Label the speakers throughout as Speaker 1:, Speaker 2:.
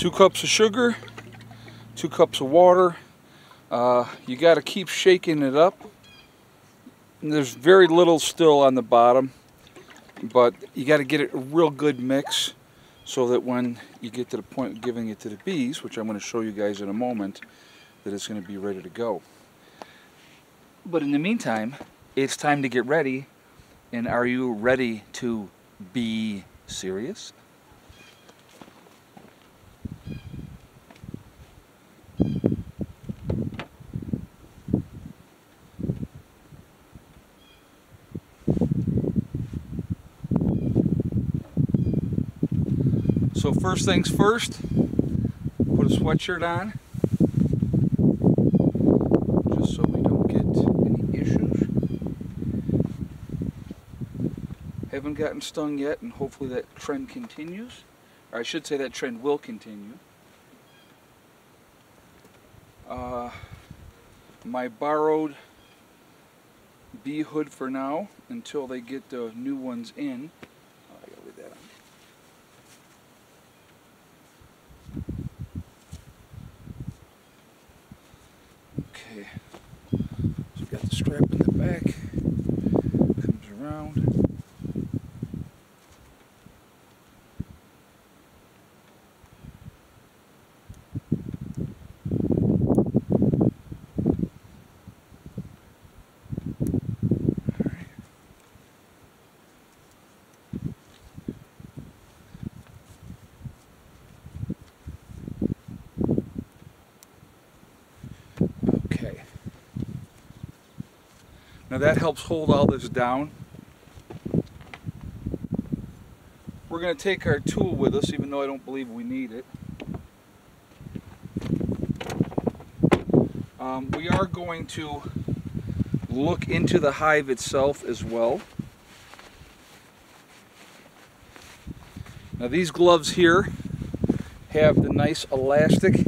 Speaker 1: 2 cups of sugar, 2 cups of water. You got to keep shaking it up. And there's very little still on the bottom, but you got to get it a real good mix so that when you get to the point of giving it to the bees, which I'm going to show you guys in a moment, that it's going to be ready to go. But in the meantime, it's time to get ready. And are you ready to be serious? So first things first, put a sweatshirt on, just so we don't get any issues. Haven't gotten stung yet, and hopefully that trend continues. Or I should say that trend will continue. My borrowed bee hood for now, until they get the new ones in. I gotta leave that on. Okay, so we've got the strap in the back, comes around. Now that helps hold all this down. We're going to take our tool with us, even though I don't believe we need it. We are going to look into the hive itself as well. Now these gloves here have the nice elastic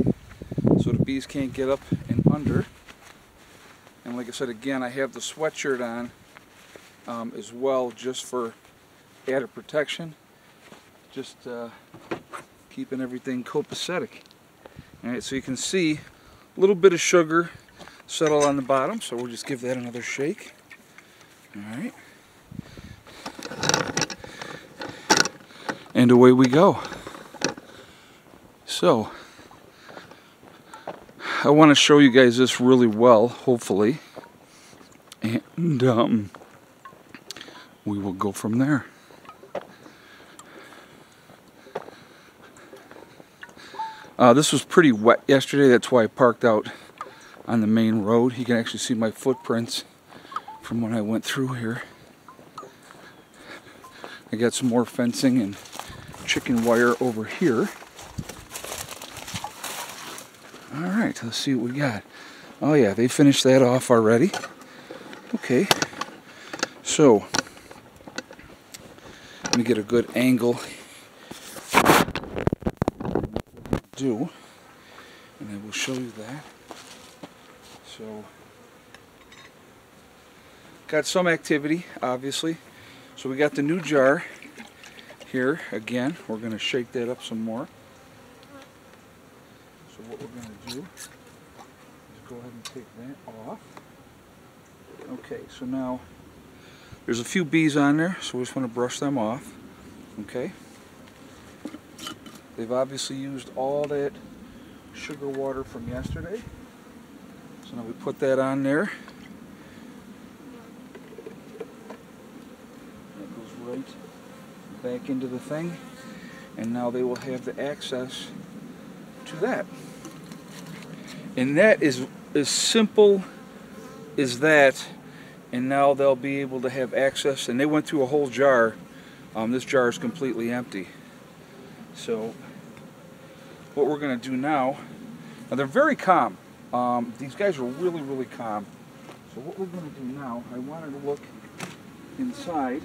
Speaker 1: so the bees can't get up and under. And like I said, again, I have the sweatshirt on as well, just for added protection. Just keeping everything copacetic. Alright, so you can see a little bit of sugar settle on the bottom, so we'll just give that another shake. Alright. And away we go. So, I want to show you guys this really well, hopefully, and we will go from there. This was pretty wet yesterday, that's why I parked out on the main road. You can actually see my footprints from when I went through here. I got some more fencing and chicken wire over here. Alright, let's see what we got. Oh yeah, they finished that off already. Okay, so let me get a good angle. And I will show you that. So, got some activity, obviously. So we got the new jar here again. We're going to shake that up some more. So what we're going to do is go ahead and take that off. Okay, so now there's a few bees on there, so we just want to brush them off. Okay. They've obviously used all that sugar water from yesterday. So now we put that on there. That goes right back into the thing. And now they will have the access to that. And that is as simple as that. And now they'll be able to have access. And they went through a whole jar. This jar is completely empty. So what we're going to do now they're very calm. These guys are really, really calm. So what we're going to do now, I wanted to look inside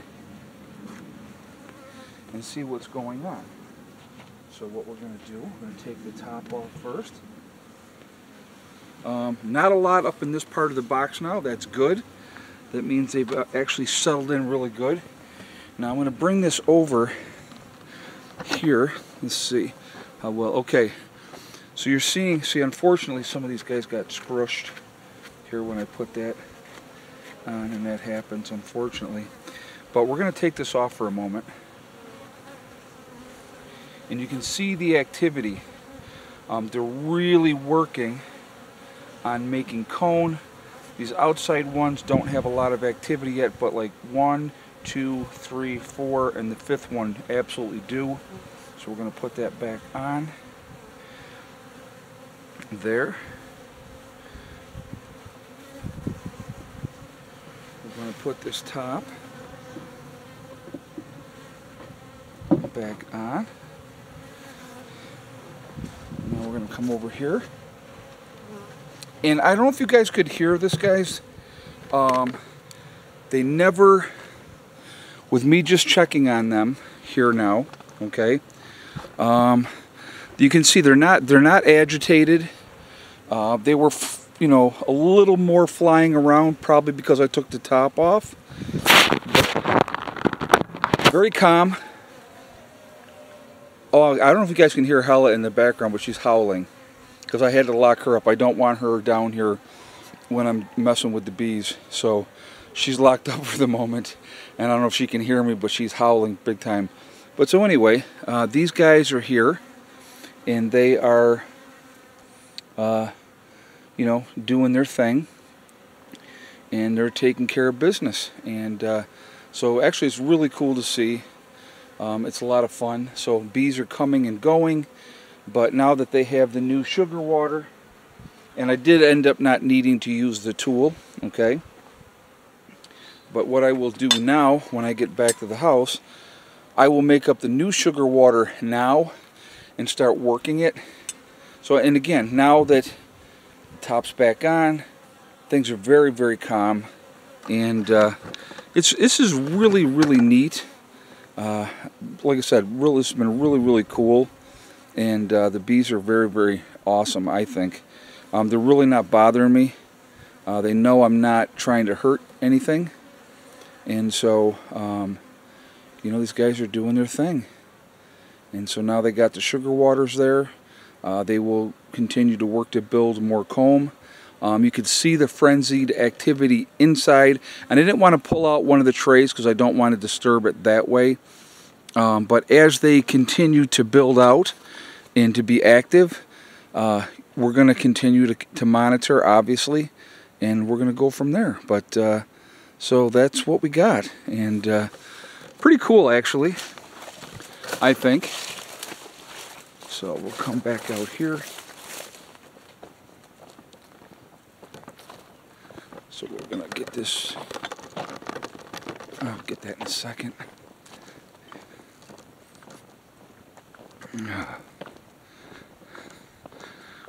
Speaker 1: and see what's going on. So what we're going to do, we're going to take the top off first. Not a lot up in this part of the box now. That's good. That means they've actually settled in really good. Now I'm going to bring this over here. Let's see. how well. Okay, so you're seeing, see, unfortunately some of these guys got scrushed here when I put that on, and that happens, unfortunately. But we're going to take this off for a moment. And you can see the activity. They're really working on making cone. These outside ones don't have a lot of activity yet, but like 1, 2, 3, 4, and the 5th one absolutely do. So we're going to put that back on there. We're going to put this top back on. Now we're going to come over here. And I don't know if you guys could hear this, guys. They never, with me just checking on them here now, okay? You can see they're not agitated. They were, you know, a little more flying around, probably because I took the top off. Very calm. Oh, I don't know if you guys can hear Hella in the background, but she's howling because I had to lock her up. I don't want her down here when I'm messing with the bees. So she's locked up for the moment, and I don't know if she can hear me, but she's howling big time. But so anyway, these guys are here, and they are, you know, doing their thing, and they're taking care of business. And so actually it's really cool to see. It's a lot of fun. So bees are coming and going, but now that they have the new sugar water, and I did end up not needing to use the tool, okay? But what I will do now, when I get back to the house, I will make up the new sugar water now and start working it. So, and again, now that the top's back on, things are very, very calm, and this is really, really neat. Like I said, it's been really, really cool, and the bees are very, very awesome, I think. They're really not bothering me. They know I'm not trying to hurt anything, and so, you know, these guys are doing their thing. And so now they got the sugar waters there. They will continue to work to build more comb. You could see the frenzied activity inside, and I didn't want to pull out one of the trays because I don't want to disturb it that way. But as they continue to build out and to be active, we're going to continue to monitor, obviously, and we're going to go from there. But so that's what we got, and pretty cool, actually, I think. So we'll come back out here. So we're going to get this, I'll get that in a second.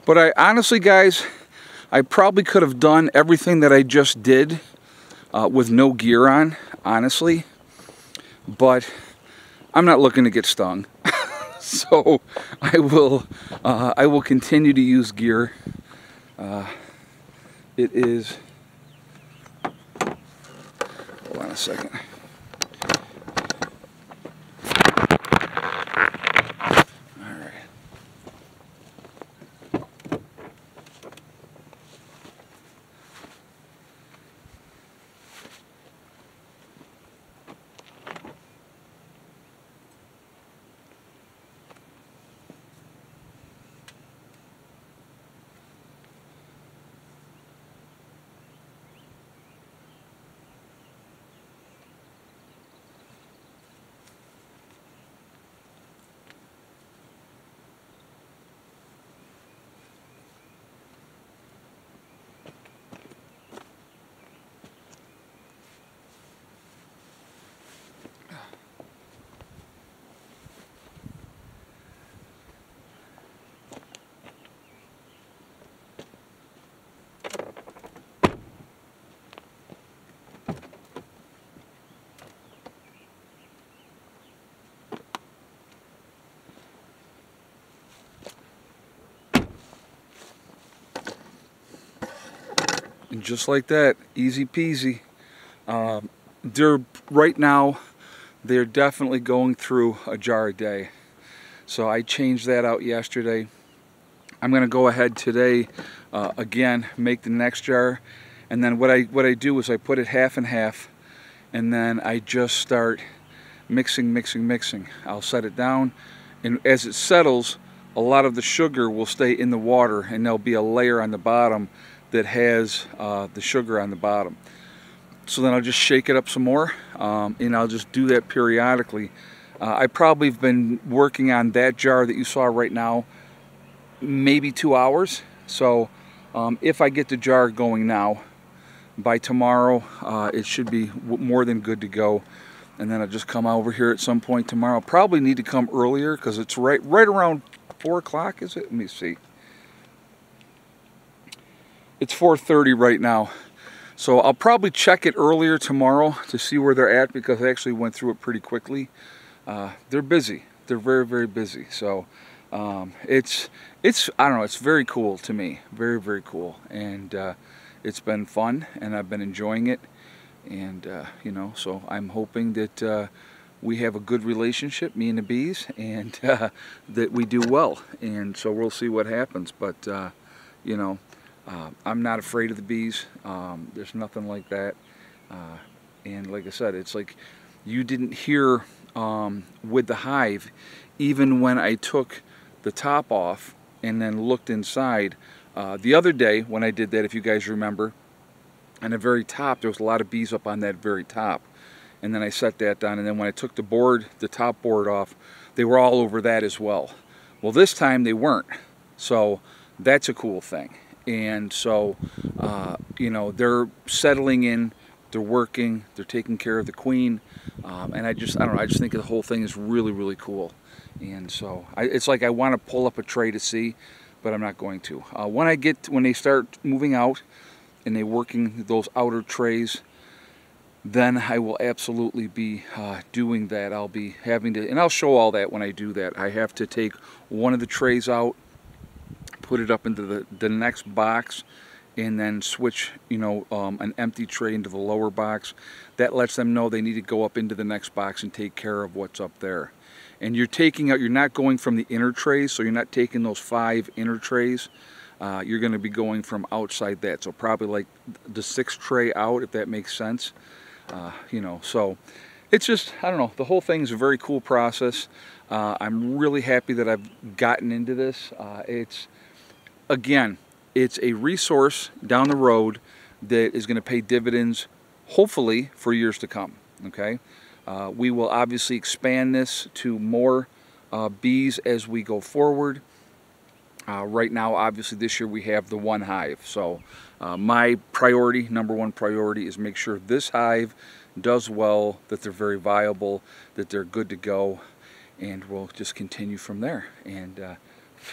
Speaker 1: But I honestly, guys, I probably could have done everything that I just did with no gear on, honestly. But I'm not looking to get stung. So I will continue to use gear. It is, hold on a second. All right. And just like that, easy peasy. Right now, they're definitely going through a jar a day. So I changed that out yesterday. I'm going to go ahead today, again, make the next jar. And then what I do is I put it half and half, and then I just start mixing. I'll set it down, and as it settles, a lot of the sugar will stay in the water, and there'll be a layer on the bottom that has the sugar on the bottom. So then I'll just shake it up some more, and I'll just do that periodically. I probably have been working on that jar that you saw right now maybe 2 hours. So if I get the jar going now, by tomorrow it should be more than good to go. And then I'll just come over here at some point tomorrow. Probably need to come earlier because it's right around 4 o'clock, is it? Let me see. It's 4:30 right now. So I'll probably check it earlier tomorrow to see where they're at, because I actually went through it pretty quickly. They're busy. They're very busy. So it's I don't know, it's very cool to me. Very cool. And it's been fun, and I've been enjoying it. And you know, so I'm hoping that we have a good relationship, me and the bees, and that we do well. And so we'll see what happens. But you know, I'm not afraid of the bees. There's nothing like that. And like I said, it's like you didn't hear with the hive, even when I took the top off and then looked inside. The other day when I did that, if you guys remember, on the very top, there was a lot of bees up on that very top. And then I set that down, and then when I took the top board off, they were all over that as well. Well, this time they weren't. So that's a cool thing. And so, you know, they're settling in, they're working, they're taking care of the queen. And I don't know, I just think the whole thing is really cool. And so it's like I want to pull up a tray to see, but I'm not going to. When they start moving out and they're working those outer trays, then I will absolutely be doing that. I'll be having to, and I'll show all that when I do that. I have to take one of the trays out, put it up into the next box, and then switch, you know, an empty tray into the lower box. That lets them know they need to go up into the next box and take care of what's up there. And you're taking out, you're not going from the inner trays, so you're not taking those 5 inner trays. You're going to be going from outside that, so probably like the 6th tray out, if that makes sense. You know, so it's just, I don't know, the whole thing is a very cool process. I'm really happy that I've gotten into this. Again, it's a resource down the road that is going to pay dividends, hopefully, for years to come. Okay, we will obviously expand this to more bees as we go forward. Right now, obviously, this year we have the 1 hive. So my priority, #1 priority, is make sure this hive does well, that they're very viable, that they're good to go, and we'll just continue from there. And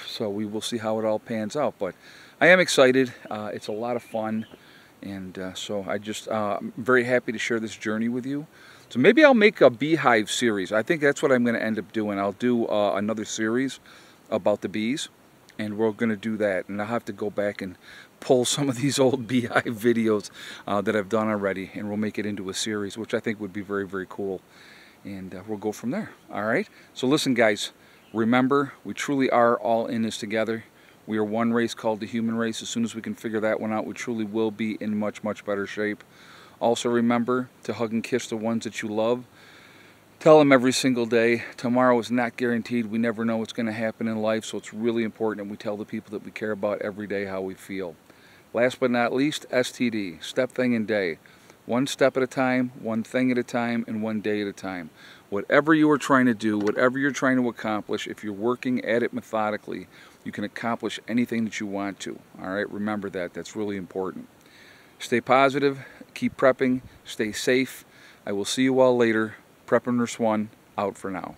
Speaker 1: so we will see how it all pans out. But I am excited. It's a lot of fun. And so I'm very happy to share this journey with you. So maybe I'll make a beehive series. I think that's what I'm going to end up doing. I'll do another series about the bees, and we're going to do that. And I'll have to go back and pull some of these old beehive videos that I've done already, and we'll make it into a series, which I think would be very cool. And we'll go from there. All right? So listen, guys, remember, we truly are all in this together. We are one race called the human race. As soon as we can figure that one out, we truly will be in much better shape. Also remember to hug and kiss the ones that you love. Tell them every single day, tomorrow is not guaranteed. We never know what's going to happen in life, so it's really important that we tell the people that we care about every day how we feel. Last but not least, STD, step, thing, and day. One step at a time, one thing at a time, and one day at a time. Whatever you are trying to do, whatever you're trying to accomplish, if you're working at it methodically, you can accomplish anything that you want to. All right, remember that. That's really important. Stay positive, keep prepping, stay safe. I will see you all later. Prepper Nurse 1, out for now.